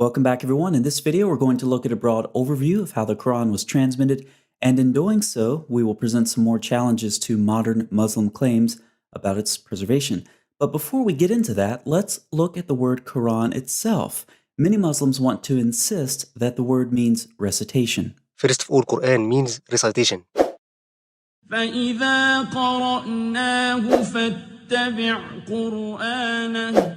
Welcome back, everyone. In this video, we're going to look at a broad overview of how the Quran was transmitted, and in doing so, we will present some more challenges to modern Muslim claims about its preservation. But before we get into that, let's look at the word Quran itself. Many Muslims want to insist that the word means recitation. First of all, Quran means recitation. فإذا قرأناه فاتبع قرآنه.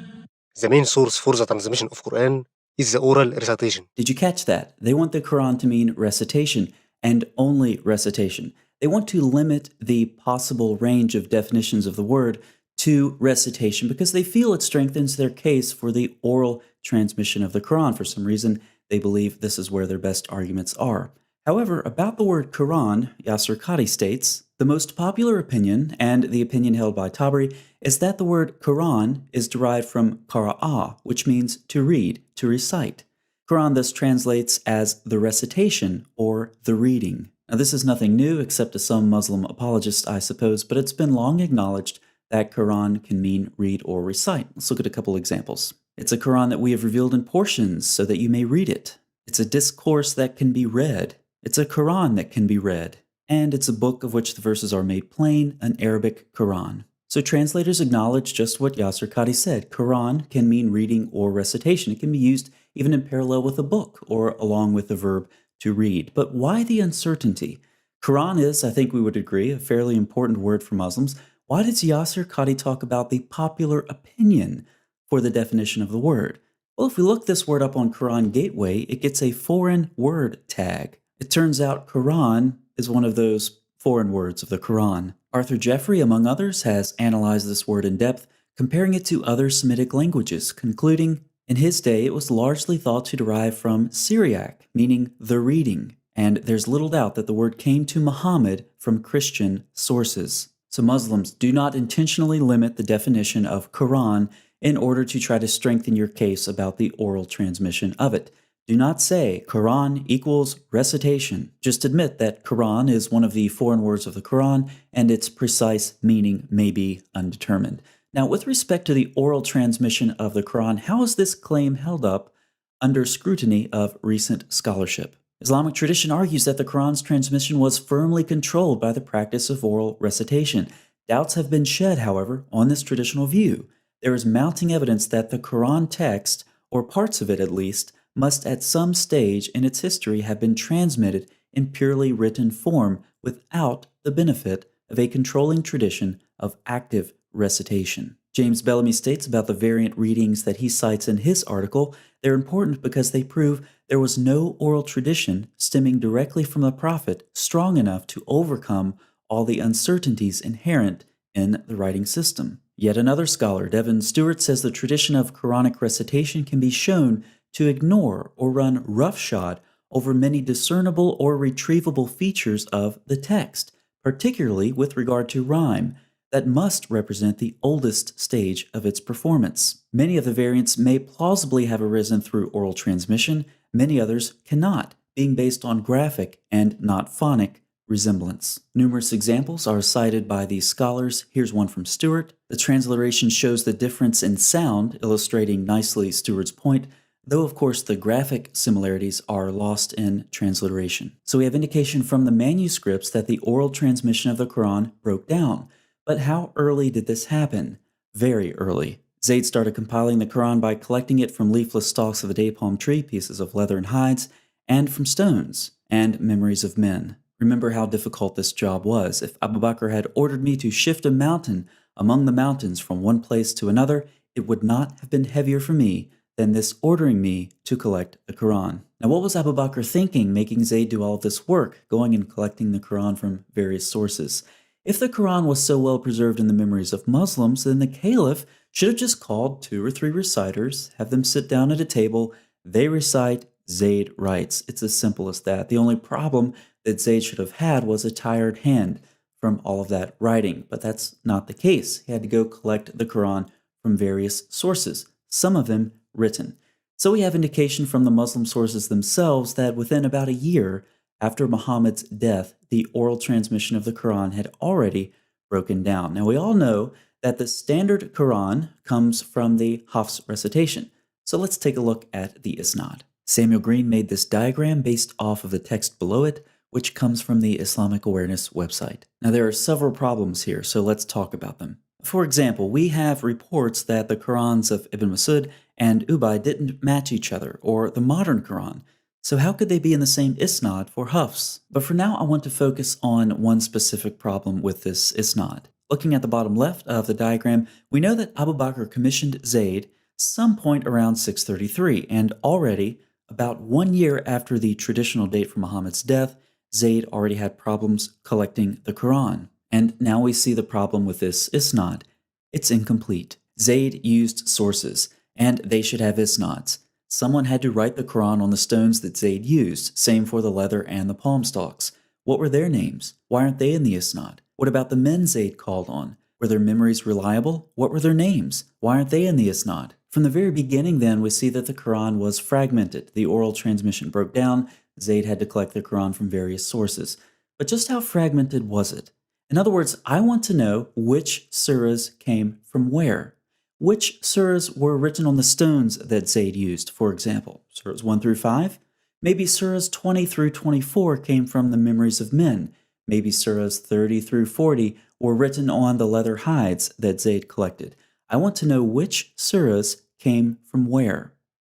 The main source for the transmission of Quran is the oral recitation. Did you catch that? They want the Quran to mean recitation and only recitation. They want to limit the possible range of definitions of the word to recitation because they feel it strengthens their case for the oral transmission of the Quran. For some reason, they believe this is where their best arguments are. However, about the word Quran, Yasser Qadi states, the most popular opinion, and the opinion held by Tabari, is that the word Quran is derived from qara'a, which means to read, to recite. Quran thus translates as the recitation or the reading. Now, this is nothing new except to some Muslim apologists, I suppose, but it's been long acknowledged that Quran can mean read or recite. Let's look at a couple examples. It's a Quran that we have revealed in portions so that you may read it. It's a discourse that can be read. It's a Quran that can be read. And it's a book of which the verses are made plain, an Arabic Quran. So translators acknowledge just what Yasser Qadi said. Quran can mean reading or recitation. It can be used even in parallel with a book or along with the verb to read. But why the uncertainty? Quran is, I think we would agree, a fairly important word for Muslims. Why does Yasser Qadi talk about the popular opinion for the definition of the word? Well, if we look this word up on Quran Gateway, it gets a foreign word tag. It turns out Quran is one of those foreign words of the Quran. Arthur Jeffrey, among others, has analyzed this word in depth, comparing it to other Semitic languages, concluding, in his day it was largely thought to derive from Syriac, meaning the reading, and there's little doubt that the word came to Muhammad from Christian sources. So Muslims, do not intentionally limit the definition of Quran in order to try to strengthen your case about the oral transmission of it. Do not say Quran equals recitation. Just admit that Quran is one of the foreign words of the Quran and its precise meaning may be undetermined. Now, with respect to the oral transmission of the Quran, how is this claim held up under scrutiny of recent scholarship? Islamic tradition argues that the Quran's transmission was firmly controlled by the practice of oral recitation. Doubts have been shed, however, on this traditional view. There is mounting evidence that the Quran text, or parts of it at least, must at some stage in its history have been transmitted in purely written form without the benefit of a controlling tradition of active recitation. James Bellamy states about the variant readings that he cites in his article, they're important because they prove there was no oral tradition stemming directly from the Prophet strong enough to overcome all the uncertainties inherent in the writing system. Yet another scholar, Devin Stewart, says the tradition of Quranic recitation can be shown to ignore or run roughshod over many discernible or retrievable features of the text, particularly with regard to rhyme, that must represent the oldest stage of its performance. Many of the variants may plausibly have arisen through oral transmission, many others cannot, being based on graphic and not phonic resemblance. Numerous examples are cited by these scholars. Here's one from Stewart. The transliteration shows the difference in sound, illustrating nicely Stewart's point, though of course the graphic similarities are lost in transliteration. So we have indication from the manuscripts that the oral transmission of the Quran broke down. But how early did this happen? Very early. Zayd started compiling the Quran by collecting it from leafless stalks of the day palm tree, pieces of leather and hides, and from stones and memories of men. Remember how difficult this job was. If Abu Bakr had ordered me to shift a mountain among the mountains from one place to another, it would not have been heavier for me than this ordering me to collect the Quran. Now, what was Abu Bakr thinking, making Zayd do all of this work, going and collecting the Quran from various sources? If the Quran was so well preserved in the memories of Muslims, then the Caliph should have just called 2 or 3 reciters, have them sit down at a table, they recite, Zayd writes. It's as simple as that. The only problem that Zayd should have had was a tired hand from all of that writing, but that's not the case. He had to go collect the Quran from various sources, some of them written. So we have indication from the Muslim sources themselves that within about a year after Muhammad's death, the oral transmission of the Quran had already broken down. Now we all know that the standard Quran comes from the Hafs recitation. So let's take a look at the Isnad. Samuel Green made this diagram based off of the text below it, which comes from the Islamic Awareness website. Now there are several problems here, so let's talk about them. For example, we have reports that the Qurans of Ibn Masud and Ubay didn't match each other, or the modern Quran. So how could they be in the same Isnad for Hafs? But for now, I want to focus on one specific problem with this Isnad. Looking at the bottom left of the diagram, we know that Abu Bakr commissioned Zayd some point around 633, and already, about 1 year after the traditional date for Muhammad's death, Zayd already had problems collecting the Quran. And now we see the problem with this Isnad. It's incomplete. Zayd used sources, and they should have Isnads. Someone had to write the Quran on the stones that Zayd used, same for the leather and the palm stalks. What were their names? Why aren't they in the Isnad? What about the men Zayd called on? Were their memories reliable? What were their names? Why aren't they in the Isnad? From the very beginning then, we see that the Quran was fragmented. The oral transmission broke down. Zayd had to collect the Quran from various sources. But just how fragmented was it? In other words, I want to know which surahs came from where. Which surahs were written on the stones that Zayd used, for example? Surahs 1 through 5? Maybe surahs 20 through 24 came from the memories of men. Maybe surahs 30 through 40 were written on the leather hides that Zayd collected. I want to know which surahs came from where.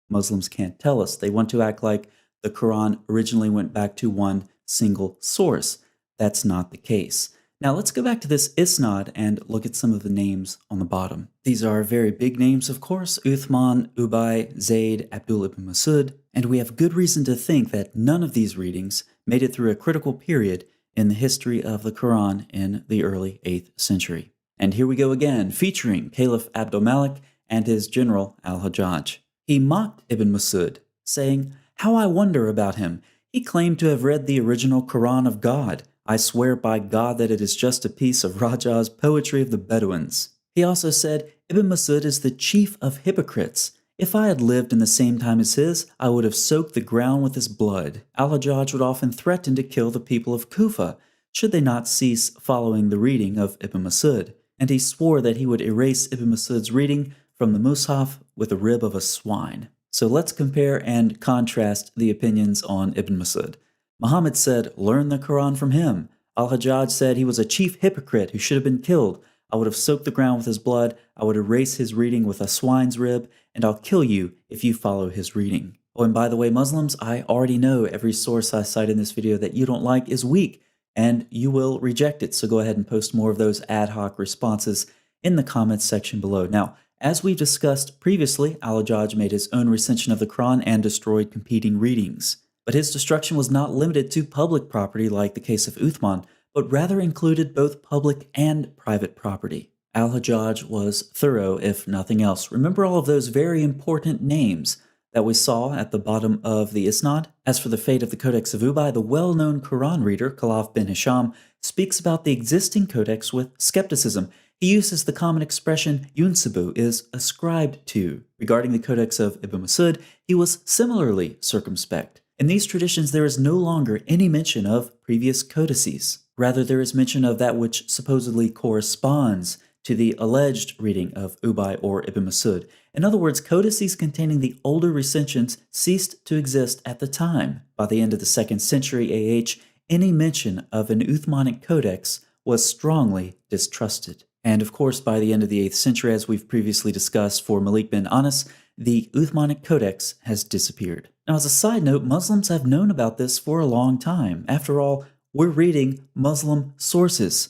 Muslims can't tell us. They want to act like the Quran originally went back to one single source. That's not the case. Now let's go back to this Isnad and look at some of the names on the bottom. These are very big names, of course: Uthman, Ubay, Zayd, Abdullah ibn Masud, and we have good reason to think that none of these readings made it through a critical period in the history of the Quran in the early 8th century. And here we go again, featuring Caliph Abd al-Malik and his general al-Hajjaj. He mocked Ibn Masud, saying, "How I wonder about him. He claimed to have read the original Quran of God. I swear by God that it is just a piece of Raja's poetry of the Bedouins." He also said, "Ibn Masud is the chief of hypocrites. If I had lived in the same time as his, I would have soaked the ground with his blood." Al-Hajjaj would often threaten to kill the people of Kufa should they not cease following the reading of Ibn Masud. And he swore that he would erase Ibn Masud's reading from the Mus'haf with a rib of a swine. So let's compare and contrast the opinions on Ibn Masud. Muhammad said, "Learn the Quran from him." Al-Hajjaj said he was a chief hypocrite who should have been killed. "I would have soaked the ground with his blood. I would erase his reading with a swine's rib, and I'll kill you if you follow his reading." Oh, and by the way, Muslims, I already know every source I cite in this video that you don't like is weak, and you will reject it. So go ahead and post more of those ad hoc responses in the comments section below. Now, as we've discussed previously, Al-Hajjaj made his own recension of the Quran and destroyed competing readings. But his destruction was not limited to public property like the case of Uthman, but rather included both public and private property. Al-Hajjaj was thorough, if nothing else. Remember all of those very important names that we saw at the bottom of the Isnad? As for the fate of the Codex of Ubay, the well-known Quran reader, Khalaf bin Hisham, speaks about the existing codex with skepticism. He uses the common expression yunsabu is ascribed to. Regarding the Codex of Ibn Masud, he was similarly circumspect. In these traditions, there is no longer any mention of previous codices. Rather, there is mention of that which supposedly corresponds to the alleged reading of Ubay or Ibn Masud. In other words, codices containing the older recensions ceased to exist at the time. By the end of the 2nd century AH, any mention of an Uthmanic codex was strongly distrusted. And of course, by the end of the 8th century, as we've previously discussed for Malik bin Anas, the Uthmanic codex has disappeared. Now, as a side note, Muslims have known about this for a long time. After all, we're reading Muslim sources.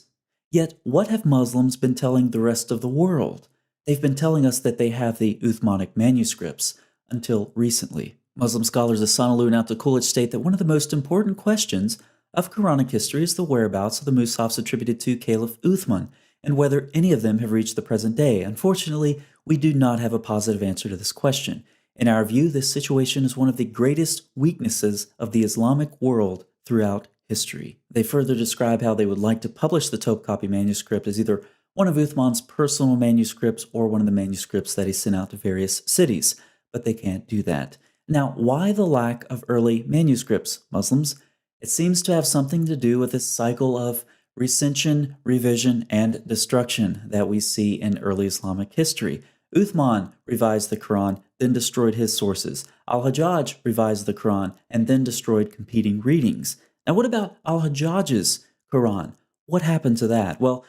Yet, what have Muslims been telling the rest of the world? They've been telling us that they have the Uthmanic manuscripts, until recently. Muslim scholars Ahsanullah and Abdul-Kulich state that one of the most important questions of Quranic history is the whereabouts of the Mus'hafs attributed to Caliph Uthman, and whether any of them have reached the present day. Unfortunately, we do not have a positive answer to this question. In our view, this situation is one of the greatest weaknesses of the Islamic world throughout history. They further describe how they would like to publish the Topkapi manuscript as either one of Uthman's personal manuscripts or one of the manuscripts that he sent out to various cities, but they can't do that. Now, why the lack of early manuscripts, Muslims? It seems to have something to do with this cycle of recension, revision, and destruction that we see in early Islamic history. Uthman revised the Quran then destroyed his sources. Al-Hajjaj revised the Quran and then destroyed competing readings. Now, what about Al-Hajjaj's Quran? What happened to that? Well,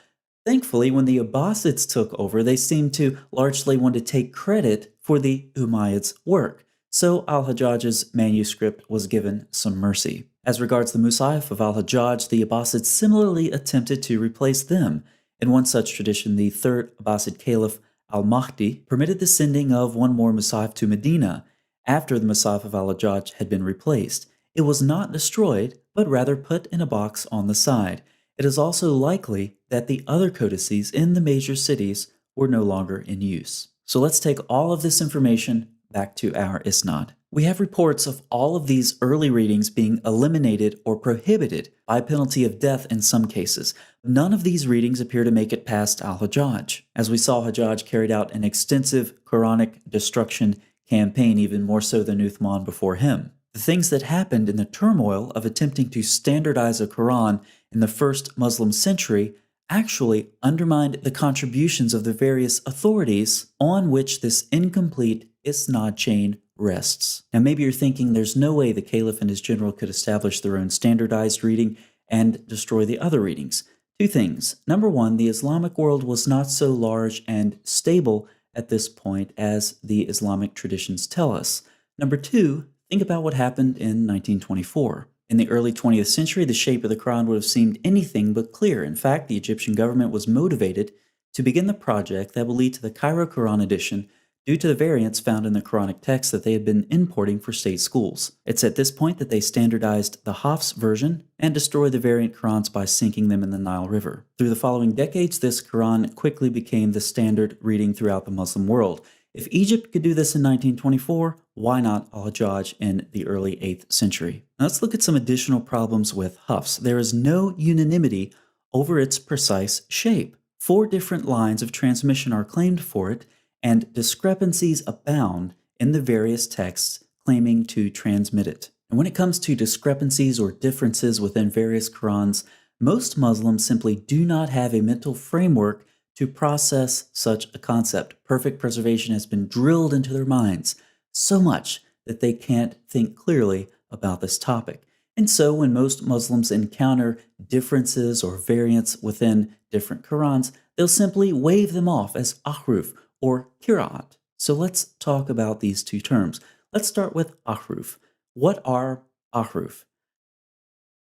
thankfully, when the Abbasids took over, they seemed to largely want to take credit for the Umayyads' work. So Al-Hajjaj's manuscript was given some mercy. As regards the Musahif of Al-Hajjaj, the Abbasids similarly attempted to replace them. In one such tradition, the third Abbasid Caliph Al-Mahdi permitted the sending of one more Musahif to Medina after the Musahif of Al-Hajjaj had been replaced. It was not destroyed, but rather put in a box on the side. It is also likely that the other codices in the major cities were no longer in use. So let's take all of this information back to our Isnad. We have reports of all of these early readings being eliminated or prohibited by penalty of death in some cases. None of these readings appear to make it past Al-Hajjaj. As we saw, Hajjaj carried out an extensive Quranic destruction campaign, even more so than Uthman before him. The things that happened in the turmoil of attempting to standardize a Quran in the first Muslim century actually undermined the contributions of the various authorities on which this incomplete Isnad chain rests. Now, maybe you're thinking there's no way the Caliph and his general could establish their own standardized reading and destroy the other readings. Two things. Number one, the Islamic world was not so large and stable at this point as the Islamic traditions tell us. Number two, think about what happened in 1924. In the early 20th century, the shape of the Quran would have seemed anything but clear. In fact, the Egyptian government was motivated to begin the project that will lead to the Cairo Quran edition due to the variants found in the Quranic text that they had been importing for state schools. It's at this point that they standardized the Hafs version and destroyed the variant Qurans by sinking them in the Nile River. Through the following decades, this Quran quickly became the standard reading throughout the Muslim world. If Egypt could do this in 1924, why not Al-Hajjaj in the early 8th century? Now let's look at some additional problems with Hafs. There is no unanimity over its precise shape. 4 different lines of transmission are claimed for it, and discrepancies abound in the various texts claiming to transmit it. And when it comes to discrepancies or differences within various Qurans, most Muslims simply do not have a mental framework to process such a concept. Perfect preservation has been drilled into their minds so much that they can't think clearly about this topic. And so when most Muslims encounter differences or variants within different Qurans, they'll simply wave them off as ahruf or qira'at. So let's talk about these two terms. Let's start with ahruf. What are ahruf?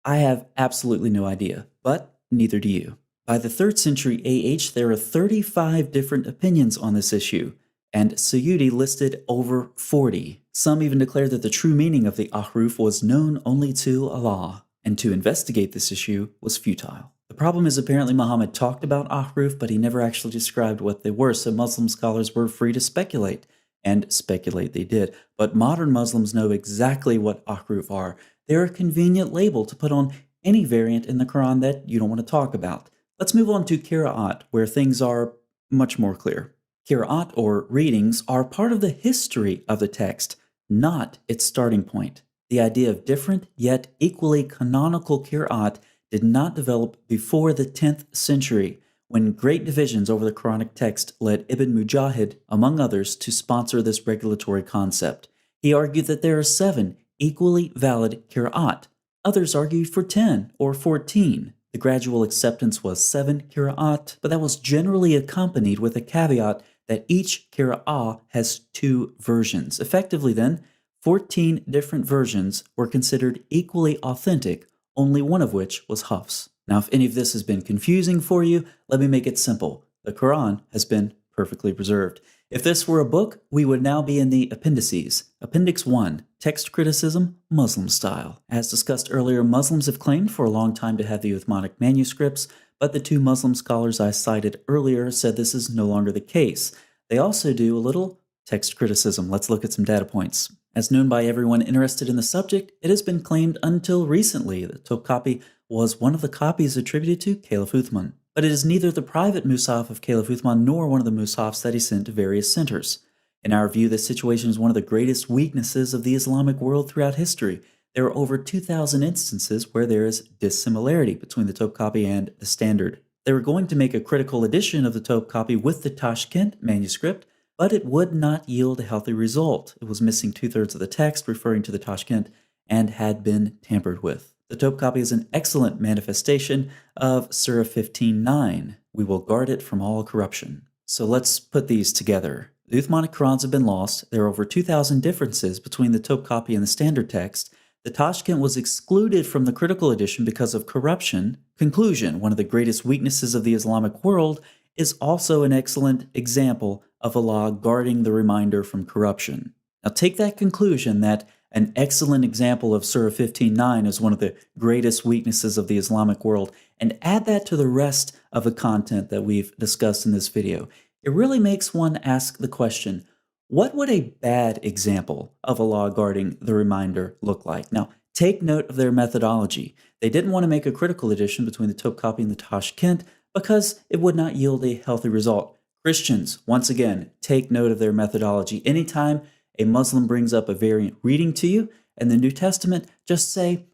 I have absolutely no idea, but neither do you. By the 3rd century AH, there are 35 different opinions on this issue, and Suyuti listed over 40. Some even declare that the true meaning of the ahruf was known only to Allah, and to investigate this issue was futile. The problem is apparently Muhammad talked about ahruf, but he never actually described what they were, so Muslim scholars were free to speculate, and speculate they did. But modern Muslims know exactly what ahruf are. They're a convenient label to put on any variant in the Quran that you don't want to talk about. Let's move on to qira'at, where things are much more clear. Qira'at, or readings, are part of the history of the text, not its starting point. The idea of different yet equally canonical qira'at did not develop before the 10th century, when great divisions over the Quranic text led Ibn Mujahid, among others, to sponsor this regulatory concept. He argued that there are 7 equally valid qira'at. Others argued for 10 or 14. The gradual acceptance was 7 qira'at, but that was generally accompanied with a caveat that each qira'ah has 2 versions. Effectively then, 14 different versions were considered equally authentic, only one of which was Hafs. Now, if any of this has been confusing for you, let me make it simple. The Quran has been perfectly preserved. If this were a book, we would now be in the appendices. Appendix 1, Text Criticism, Muslim Style. As discussed earlier, Muslims have claimed for a long time to have the Uthmanic manuscripts, but the 2 Muslim scholars I cited earlier said this is no longer the case. They also do a little text criticism. Let's look at some data points. As known by everyone interested in the subject, it has been claimed until recently that Topkapi was one of the copies attributed to Caliph Uthman. But it is neither the private Musaf of Caliph Uthman nor one of the Musafs that he sent to various centers. In our view, this situation is one of the greatest weaknesses of the Islamic world throughout history. There are over 2,000 instances where there is dissimilarity between the Topkapi and the Standard. They were going to make a critical edition of the Topkapi with the Tashkent manuscript, but it would not yield a healthy result. It was missing 2/3 of the text, referring to the Tashkent, and had been tampered with. The Topkapi is an excellent manifestation of Surah 15:9. We will guard it from all corruption. So let's put these together. The Uthmanic Qurans have been lost. There are over 2,000 differences between the Topkapi and the standard text. The Tashkent was excluded from the critical edition because of corruption. Conclusion: one of the greatest weaknesses of the Islamic world is also an excellent example of Allah guarding the reminder from corruption. Now take that conclusion that an excellent example of Surah 15:9 is one of the greatest weaknesses of the Islamic world, and add that to the rest of the content that we've discussed in this video. It really makes one ask the question, what would a bad example of Allah guarding the reminder look like? Now, take note of their methodology. They didn't want to make a critical edition between the Topkapi and the Tashkent because it would not yield a healthy result. Christians, once again, take note of their methodology. Anytime a Muslim brings up a variant reading to you in the New Testament, just say,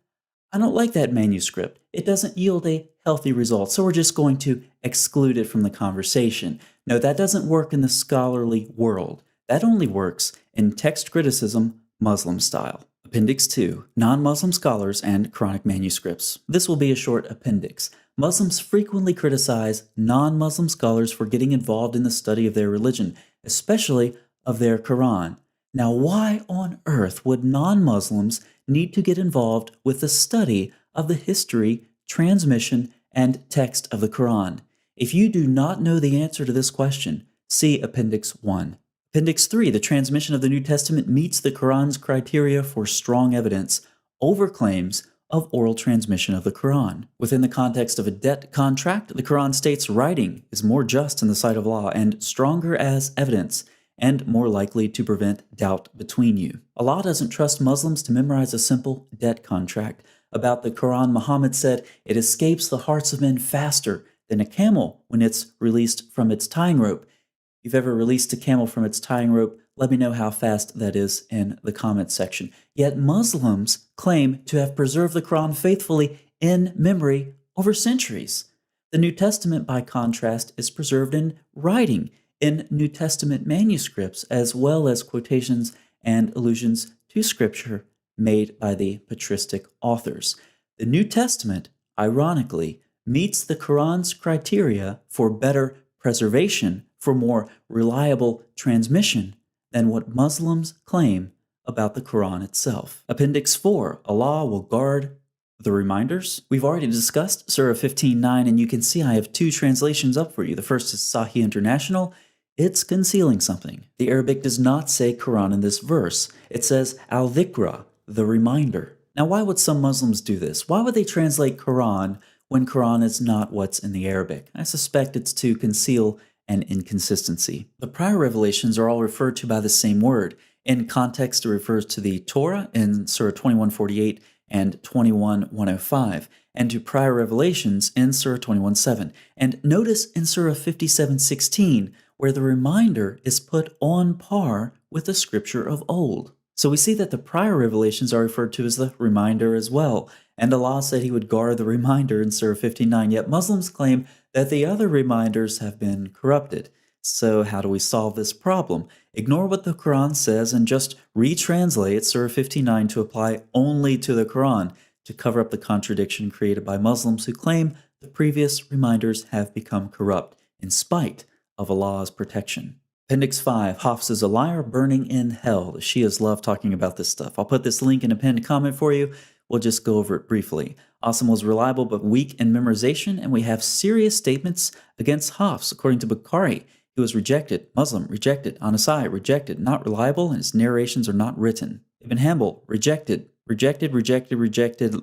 I don't like that manuscript. It doesn't yield a healthy result, so we're just going to exclude it from the conversation. No, that doesn't work in the scholarly world. That only works in text criticism, Muslim style. Appendix 2, Non-Muslim Scholars and Quranic Manuscripts. This will be a short appendix. Muslims frequently criticize non-Muslim scholars for getting involved in the study of their religion, especially of their Quran. Now, why on earth would non-Muslims need to get involved with the study of the history, transmission, and text of the Quran? If you do not know the answer to this question, see Appendix 1. Appendix 3, the transmission of the New Testament meets the Quran's criteria for strong evidence over claims of oral transmission of the Quran. Within the context of a debt contract, the Quran states writing is more just in the sight of Allah and stronger as evidence, and more likely to prevent doubt between you. Allah doesn't trust Muslims to memorize a simple debt contract. About the Quran, Muhammad said, it escapes the hearts of men faster than a camel when it's released from its tying rope. If you've ever released a camel from its tying rope, let me know how fast that is in the comments section. Yet Muslims claim to have preserved the Quran faithfully in memory over centuries. The New Testament, by contrast, is preserved in writing, in New Testament manuscripts, as well as quotations and allusions to Scripture made by the patristic authors. The New Testament, ironically, meets the Quran's criteria for better preservation, for more reliable transmission than what Muslims claim about the Quran itself. Appendix 4, Allah will guard the reminders. We've already discussed Surah 15:9, and you can see I have two translations up for you. The first is Sahih International. It's concealing something. The Arabic does not say Quran in this verse. It says al-dhikra, the reminder. Now, why would some Muslims do this? Why would they translate Quran when Quran is not what's in the Arabic? I suspect it's to conceal an inconsistency. The prior revelations are all referred to by the same word. In context, it refers to the Torah in Surah 21:48 and 21:105, and to prior revelations in Surah 21:7. And notice in Surah 57:16, where the reminder is put on par with the scripture of old. So we see that the prior revelations are referred to as the reminder as well. And Allah said He would guard the reminder in Surah 59, yet Muslims claim that the other reminders have been corrupted. So how do we solve this problem? Ignore what the Quran says and just retranslate Surah 59 to apply only to the Quran to cover up the contradiction created by Muslims who claim the previous reminders have become corrupt in spite of Allah's protection. Appendix 5, Hafs is a liar burning in hell. The Shias love talking about this stuff. I'll put this link in a pinned comment for you. We'll just go over it briefly. Asim was reliable but weak in memorization, and we have serious statements against Hafs. According to Bukhari, he was rejected, Muslim, rejected, Anasai, rejected, not reliable, and his narrations are not written. Ibn Hanbal, rejected,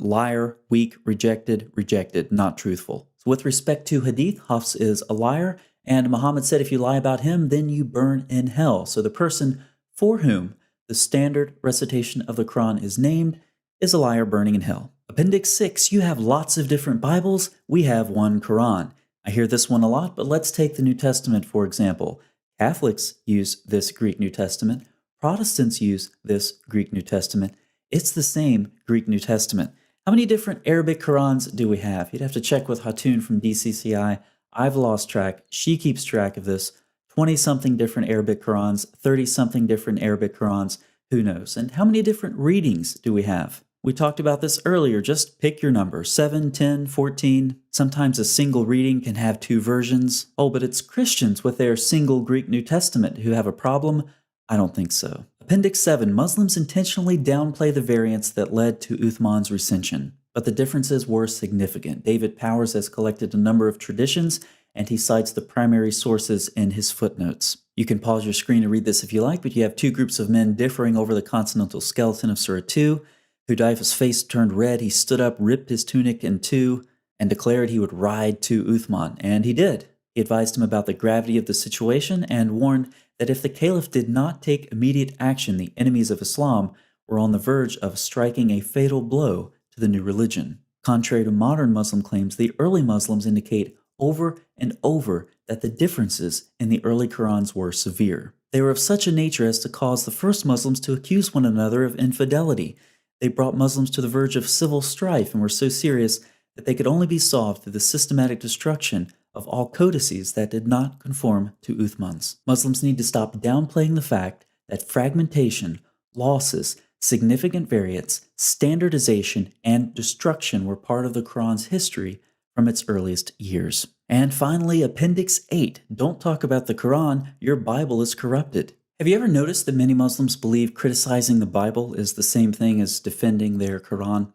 liar, weak, rejected, not truthful. So with respect to Hadith, Hafs is a liar, and Muhammad said if you lie about him, then you burn in hell. So the person for whom the standard recitation of the Quran is named is a liar burning in hell. Appendix 6, you have lots of different Bibles. We have one Quran. I hear this one a lot, but let's take the New Testament, for example. Catholics use this Greek New Testament. Protestants use this Greek New Testament. It's the same Greek New Testament. How many different Arabic Qurans do we have? You'd have to check with Hatun from DCCI. I've lost track. She keeps track of this. 20-something different Arabic Qurans, 30-something different Arabic Qurans, who knows? And how many different readings do we have? We talked about this earlier. Just pick your number, 7, 10, 14. Sometimes a single reading can have 2 versions. Oh, but it's Christians with their single Greek New Testament who have a problem? I don't think so. Appendix 7. Muslims intentionally downplay the variants that led to Uthman's recension, but the differences were significant. David Powers has collected a number of traditions, and he cites the primary sources in his footnotes. You can pause your screen to read this if you like, but you have 2 groups of men differing over the consonantal skeleton of Surah 2. Hudayfa's face turned red. He stood up, ripped his tunic in 2, and declared he would ride to Uthman, and he did. He advised him about the gravity of the situation and warned that if the caliph did not take immediate action, the enemies of Islam were on the verge of striking a fatal blow to the new religion. Contrary to modern Muslim claims, the early Muslims indicate over and over that the differences in the early Qurans were severe. They were of such a nature as to cause the first Muslims to accuse one another of infidelity. They brought Muslims to the verge of civil strife and were so serious that they could only be solved through the systematic destruction of all codices that did not conform to Uthman's. Muslims need to stop downplaying the fact that fragmentation, losses, significant variants, standardization, and destruction were part of the Quran's history from its earliest years. And finally, Appendix 8. Don't talk about the Quran, your Bible is corrupted. Have you ever noticed that many Muslims believe criticizing the Bible is the same thing as defending their Quran?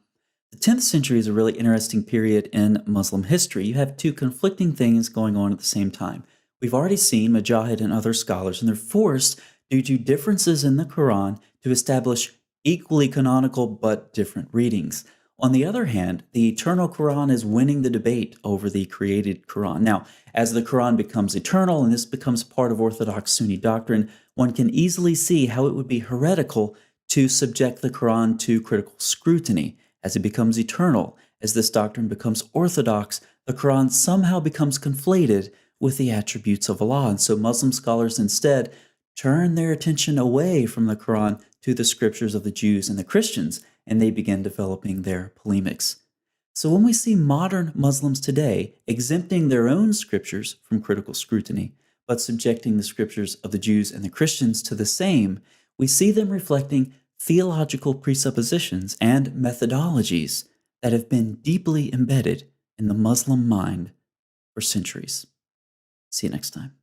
The 10th century is a really interesting period in Muslim history. You have 2 conflicting things going on at the same time. We've already seen Mujahid and other scholars, and they're forced, due to differences in the Quran, to establish equally canonical but different readings. On the other hand, the eternal Quran is winning the debate over the created Quran. Now, as the Quran becomes eternal and this becomes part of Orthodox Sunni doctrine, one can easily see how it would be heretical to subject the Quran to critical scrutiny. As it becomes eternal, as this doctrine becomes orthodox, the Quran somehow becomes conflated with the attributes of Allah. And so Muslim scholars instead turn their attention away from the Quran to the scriptures of the Jews and the Christians, and they begin developing their polemics. So when we see modern Muslims today exempting their own scriptures from critical scrutiny, but subjecting the scriptures of the Jews and the Christians to the same, we see them reflecting theological presuppositions and methodologies that have been deeply embedded in the Muslim mind for centuries. See you next time.